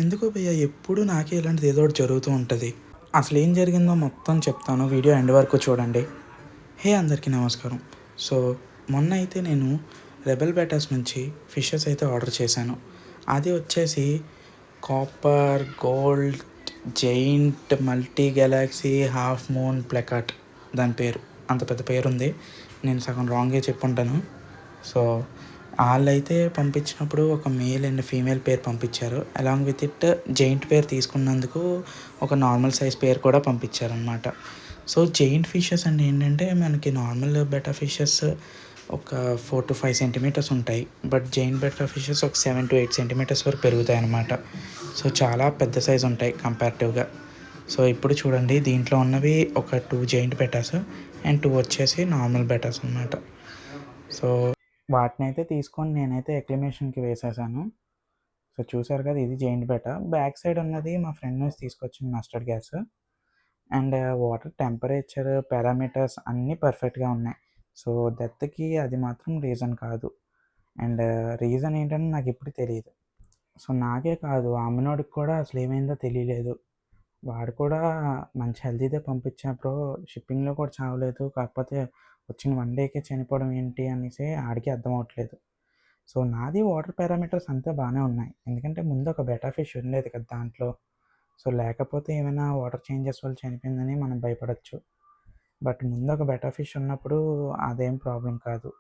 ఎందుకో భయ్యా ఎప్పుడు నాకే ఇలాంటిది ఏదో ఒకటి జరుగుతూ ఉంటుంది. అసలు ఏం జరిగిందో మొత్తం చెప్తాను. వీడియో ఎండ్ వరకు చూడండి. హే అందరికీ నమస్కారం. సో మొన్న అయితే నేను రెబెల్ బెటాస్ నుంచి ఫిషెస్ అయితే ఆర్డర్ చేశాను. అది వచ్చేసి copper, gold, giant, multi galaxy, half moon, plakat దాని పేరు. అంత పెద్ద పేరుంది. నేను సగం రాంగే చెప్పుంటాను. సో వాళ్ళైతే పంపించినప్పుడు ఒక మేల్ అండ్ ఫీమేల్ పేరు పంపించారు. అలాంగ్ విత్ ఇట్ జైంట్ పేరు తీసుకున్నందుకు ఒక నార్మల్ సైజ్ పేరు కూడా పంపించారనమాట. సో జైంట్ ఫిషెస్ అంటే ఏంటంటే మనకి నార్మల్ బెటా ఫిషెస్ ఒక 4-5 సెంటీమీటర్స్ ఉంటాయి. బట్ జైంట్ బెటా ఫిషెస్ ఒక 7-8 సెంటీమీటర్స్ వరకు పెరుగుతాయి అన్నమాట. సో చాలా పెద్ద సైజ్ ఉంటాయి కంపారిటివ్గా. సో ఇప్పుడు చూడండి, దీంట్లో ఉన్నవి ఒక 2 జైంట్ బెటాస్ అండ్ 2 వచ్చేసి నార్మల్ బెటాస్ అన్నమాట. సో వాటినైతే తీసుకొని నేనైతే ఎక్లిమేషన్కి వేసేసాను. సో చూసారు కదా, ఇది జైంట్ బెటా. బ్యాక్ సైడ్ ఉన్నది మా ఫ్రెండ్ నుంచి తీసుకొచ్చిన mustard gas. And water temperature parameters అన్నీ పర్ఫెక్ట్గా ఉన్నాయి. సో డెత్కి అది మాత్రం రీజన్ కాదు. అండ్ రీజన్ ఏంటంటే నాకు ఇప్పుడు తెలియదు. సో నాకే కాదు, ఆ అమ్మినోడికి కూడా అసలు ఏమైందో తెలియలేదు. వాడు కూడా మంచి హెల్తీదే పంపించినప్పుడు షిప్పింగ్లో కూడా చావలేదు. కాకపోతే వచ్చిన 1 డేకే చనిపోవడం ఏంటి అనేసి ఆడికి అర్థం అవ్వట్లేదు. సో నాది వాటర్ పారామీటర్స్ అంతా బాగానే ఉన్నాయి. ఎందుకంటే ముందు ఒక బెటా ఫిష్ ఉండేది కదా దాంట్లో. సో లేకపోతే ఏమైనా వాటర్ చేంజెస్ వల్ల చనిపోయిందని మనం భయపడచ్చు. బట్ ముందు ఒక బెటా ఫిష్ ఉన్నప్పుడు అదేం ప్రాబ్లం కాదు.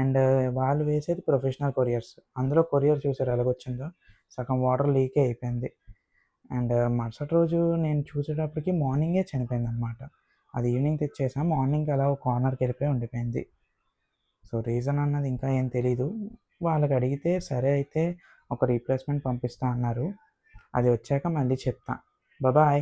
అండ్ వాళ్ళు వేసేది ప్రొఫెషనల్ కొరియర్స్. అందులో కొరియర్ చూసారు ఎలాగొచ్చిందో, సగం వాటర్ లీకే అయిపోయింది. అండ్ మరుసటి రోజు నేను చూసేటప్పటికి మార్నింగే చనిపోయిందనమాట. అది ఈవినింగ్ తెచ్చేసాం, మార్నింగ్ అలా ఒక కార్నర్కి వెళ్ళిపోయి ఉండిపోయింది. సో రీజన్ అన్నది ఇంకా ఏం తెలీదు. వాళ్ళకి అడిగితే సరే అయితే ఒక రీప్లేస్మెంట్ పంపిస్తా అన్నారు. అది వచ్చాక మళ్ళీ చెప్తా. బాయ్.